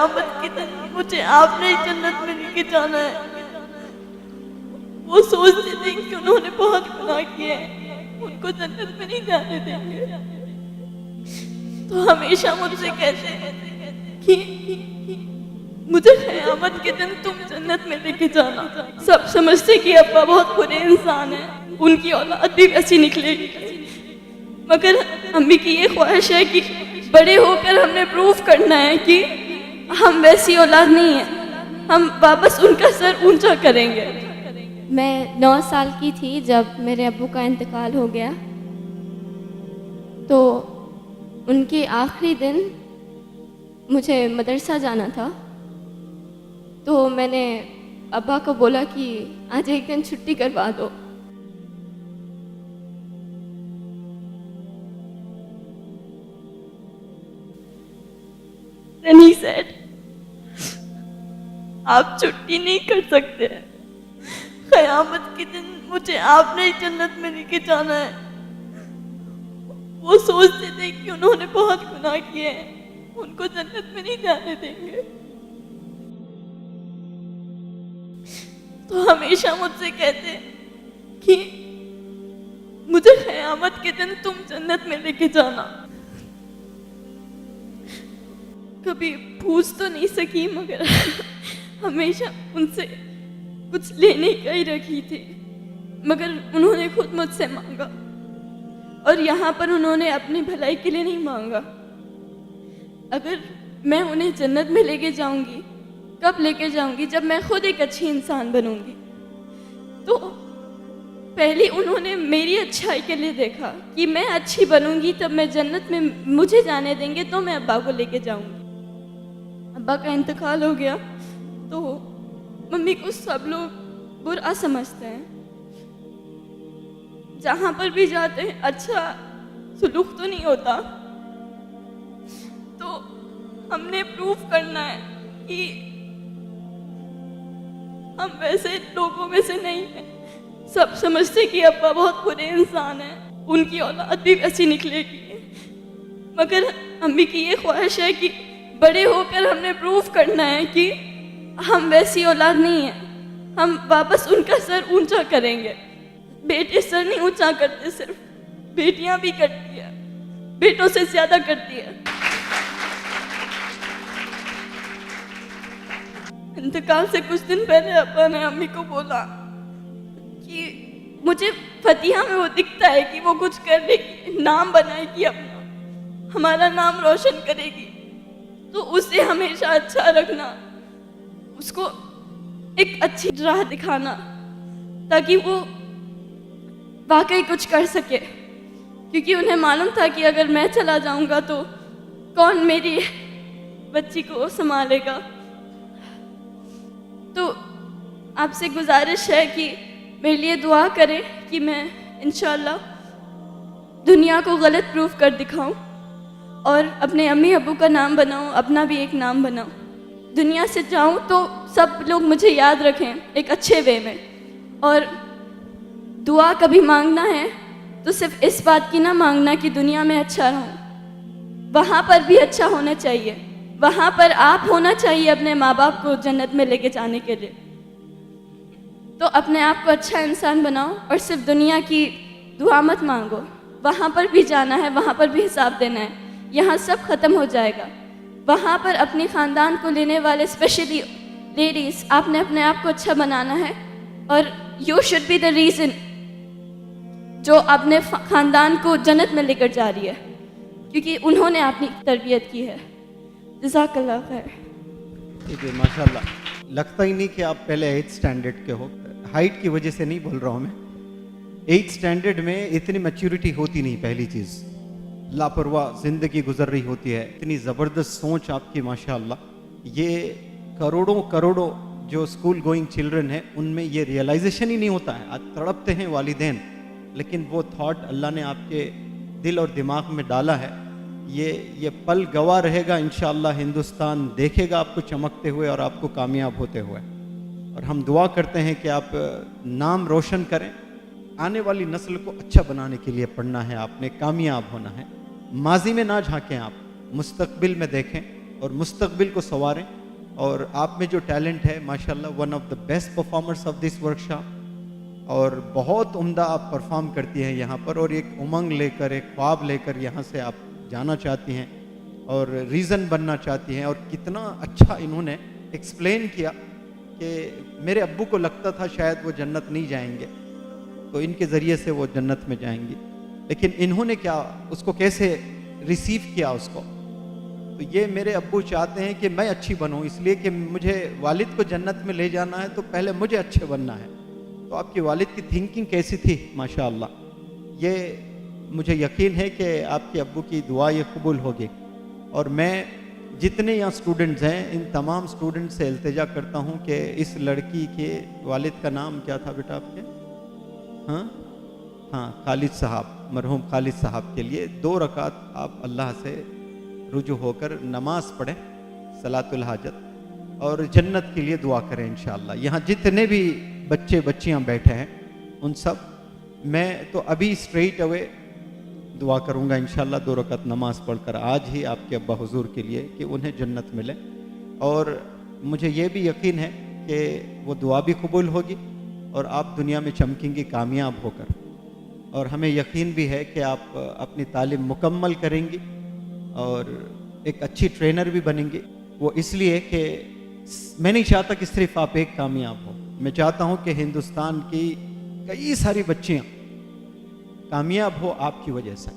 क़यामत के दिन मुझे आपने ही जन्नत में लेके जाना है। वो सोचते थे कि उन्होंने बहुत गुनाह किए हैं, उनको जन्नत में नहीं जाने देंगे, तो हमेशा मुझसे कहते हैं कि मुझे क़यामत के दिन तुम जन्नत में लेके जाना। सब समझते कि अब्बा बहुत बुरे इंसान हैं, उनकी औलाद भी वैसी निकलेगी, मगर अम्मी की ये ख्वाहिश है कि बड़े होकर हमने प्रूफ करना है कि हम वैसी औलाद नहीं हैं, हम वापस उनका सर ऊंचा करेंगे। मैं 9 साल की थी जब मेरे अब्बू का इंतकाल हो गया, तो उनके आखिरी दिन मुझे मदरसा जाना था, तो मैंने अब्बा को बोला कि आज एक दिन छुट्टी करवा दो। Then he said, आप छुट्टी नहीं कर सकते, क़यामत के दिन मुझे आपने ही जन्नत में लेके जाना है। वो सोचते थे कि उन्होंने बहुत गुनाह किए हैं, उनको जन्नत में नहीं जाने देंगे, तो हमेशा मुझसे कहते कि मुझे क़यामत के दिन तुम जन्नत में लेके जाना। कभी पूछ तो नहीं सकी, मगर हमेशा उनसे कुछ लेने का ही रखी थी, मगर उन्होंने खुद मुझसे मांगा, और यहाँ पर उन्होंने अपनी भलाई के लिए नहीं मांगा। अगर मैं उन्हें जन्नत में लेके जाऊंगी, कब लेके जाऊंगी? जब मैं खुद एक अच्छी इंसान बनूंगी। तो पहले उन्होंने मेरी अच्छाई के लिए देखा कि मैं अच्छी बनूंगी, तब मैं जन्नत में मुझे जाने देंगे, तो मैं अब्बा को लेके जाऊंगी। अब्बा का इंतकाल हो गया तो मम्मी को सब लोग बुरा समझते हैं, जहाँ पर भी जाते हैं अच्छा सुलूक तो नहीं होता, तो हमने प्रूफ करना है कि हम वैसे लोगों में से नहीं हैं। सब समझते कि अब्बा बहुत बुरे इंसान हैं, उनकी औलाद भी वैसी निकलेगी, मगर अम्मी की ये ख्वाहिश है कि बड़े होकर हमने प्रूफ करना है कि हम वैसी औलाद नहीं हैं, हम वापस उनका सर ऊंचा करेंगे। बेटे सर नहीं ऊंचा करते, सिर्फ बेटियां भी करती है, बेटों से ज्यादा करती है। इंतकाल से कुछ दिन पहले अब्बा ने अम्मी को बोला कि मुझे फतिहा में वो दिखता है कि वो कुछ कर लेगी, नाम बनाएगी अपना, हमारा नाम रोशन करेगी, तो उसे हमेशा अच्छा रखना, उसको एक अच्छी राह दिखाना, ताकि वो वाकई कुछ कर सके। क्योंकि उन्हें मालूम था कि अगर मैं चला जाऊंगा तो कौन मेरी बच्ची को संभालेगा। तो आपसे गुजारिश है कि मेरे लिए दुआ करें कि मैं इंशाल्लाह दुनिया को गलत प्रूफ कर दिखाऊं और अपने अम्मी अब्बू का नाम बनाऊं, अपना भी एक नाम बनाऊं। दुनिया से जाऊं तो सब लोग मुझे याद रखें एक अच्छे वे में। और दुआ कभी मांगना है तो सिर्फ इस बात की ना मांगना कि दुनिया में अच्छा रहूं, वहाँ पर भी अच्छा होना चाहिए, वहाँ पर आप होना चाहिए अपने माँ बाप को जन्नत में लेके जाने के लिए। तो अपने आप को अच्छा इंसान बनाओ और सिर्फ दुनिया की दुआ मत मांगो, वहाँ पर भी जाना है, वहाँ पर भी हिसाब देना है। यहाँ सब खत्म हो जाएगा, वहाँ पर अपने ख़ानदान को लेने वाले स्पेशली लेडीज़, आपने अपने आप को अच्छा बनाना है और you should be the reason जो अपने ख़ानदान को जन्नत में लेकर जा रही है, क्योंकि उन्होंने अपनी तरबियत की है। जज़ाकल्लाह खैर। ठीक है, माशाल्लाह। लगता ही नहीं कि आप पहले 8th स्टैंडर्ड के हो। हाइट की वजह से नहीं बोल रहा हूँ मैं, 8th स्टैंडर्ड में इतनी मैच्योरिटी होती नहीं। पहली चीज़, लापरवाह ज़िंदगी गुजर रही होती है। इतनी ज़बरदस्त सोच आपकी माशाल्लाह। ये करोड़ों करोड़ों जो स्कूल गोइंग चिल्ड्रन है उनमें ये रियलाइजेशन ही नहीं होता है। आज तड़पते हैं वालिदैन, लेकिन वो थॉट अल्लाह ने आपके दिल और दिमाग में डाला है। ये पल गवाह रहेगा इंशाअल्लाह। हिंदुस्तान देखेगा आपको चमकते हुए और आपको कामयाब होते हुए। और हम दुआ करते हैं कि आप नाम रोशन करें। आने वाली नस्ल को अच्छा बनाने के लिए पढ़ना है आपने, कामयाब होना है। माजी में ना झांकें आप, मुस्तकबिल में देखें। और मुस्तकबिल को संवारें। और आप में जो टैलेंट है माशाल्लाह, one of the best performers of this workshop, और बहुत उम्दा आप परफॉर्म करती हैं यहाँ पर, और एक उमंग लेकर, एक ख्वाब लेकर यहाँ से आप जाना चाहती हैं और रीज़न बनना चाहती हैं। और कितना अच्छा इन्होंने एक्सप्लेन किया कि मेरे अब्बू को लगता था शायद वो जन्नत नहीं जाएंगे, तो इनके ज़रिए से वो जन्नत में जाएंगी, लेकिन इन्होंने क्या उसको कैसे रिसीव किया उसको। तो ये मेरे अब्बू चाहते हैं कि मैं अच्छी बनूं, इसलिए कि मुझे वालिद को जन्नत में ले जाना है तो पहले मुझे अच्छे बनना है। तो आपकी वालिद की थिंकिंग कैसी थी माशाअल्लाह, ये मुझे यकीन है कि आपके अब्बू की दुआ ये कबूल होगी। और मैं जितने यहाँ स्टूडेंट्स हैं, इन तमाम स्टूडेंट से इल्तिजा करता हूँ कि इस लड़की के वालिद का नाम क्या था बेटा आपके? हाँ, खालिद साहब, मरहूम खालिद साहब के लिए 2 रकात आप अल्लाह से रुजू होकर नमाज पढ़ें, सलातुल हाजत, और जन्नत के लिए दुआ करें इंशाअल्लाह। यहाँ जितने भी बच्चे बच्चियाँ बैठे हैं उन सब, मैं तो अभी स्ट्रेट अवे दुआ करूँगा इंशाअल्लाह 2 रकात नमाज पढ़कर आज ही आपके अब्बा हुजूर के लिए कि उन्हें जन्नत मिले। और मुझे ये भी यकीन है कि वो दुआ भी कबूल होगी और आप दुनिया में चमकेंगी कामयाब होकर। और हमें यकीन भी है कि आप अपनी तालीम मुकम्मल करेंगी और एक अच्छी ट्रेनर भी बनेंगी। वो इसलिए कि मैं नहीं चाहता कि सिर्फ आप एक कामयाब हो, मैं चाहता हूँ कि हिंदुस्तान की कई सारी बच्चियाँ कामयाब हो आपकी वजह से।